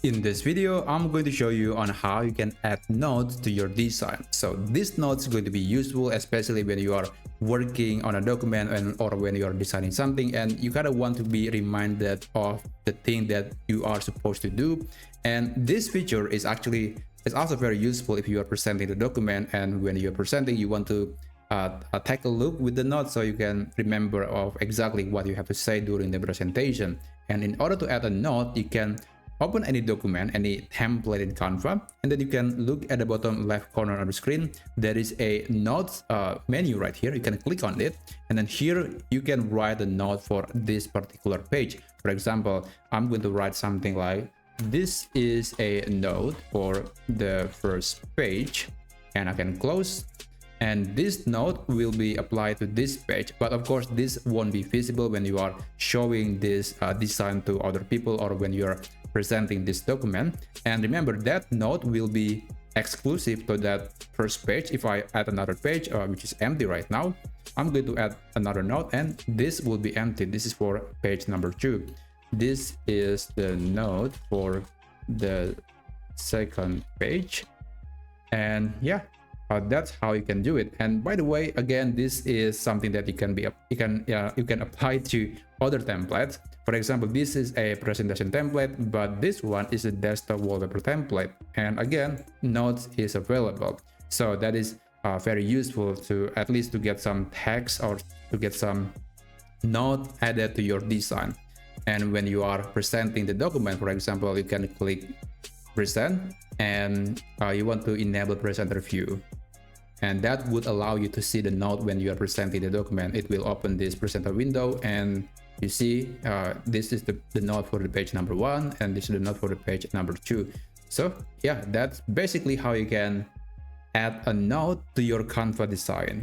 In this video, I'm going to show you on how you can add notes to your design. So this note is going to be useful, especially when you are working on a document or when you are designing something and you kind of want to be reminded of the thing that you are supposed to do. And this feature is also very useful if you are presenting the document, and when you're presenting, you want to take a look with the notes so you can remember of exactly what you have to say during the presentation. And in order to add a note, you can open any document, any template in Canva, and then you can look at the bottom left corner of the screen. There is a notes menu right here. You can click on it, and then here you can write a note for this particular page. For example, I'm going to write something like, this is a note for the first page, and I can close. And this note will be applied to this page, but of course this won't be visible when you are showing this design to other people or when you're presenting this document. And remember, that note will be exclusive to that first page. If I add another page which is empty right now, I'm going to add another note and this will be empty. This is for page number 2. This is the note for the second page, and yeah, that's how you can do it. And by the way, again, this is something that you can apply to other templates. For example, this is a presentation template, but this one is a desktop wallpaper template, and again, notes is available. So that is very useful to at least to get some text or to get some note added to your design. And when you are presenting the document, for example, you can click present, and you want to enable presenter view, and that would allow you to see the note when you are presenting the document. It will open this presenter window, and you see this is the note for the page number 1, and this is the note for the page number 2. So yeah, that's basically how you can add a note to your Canva design.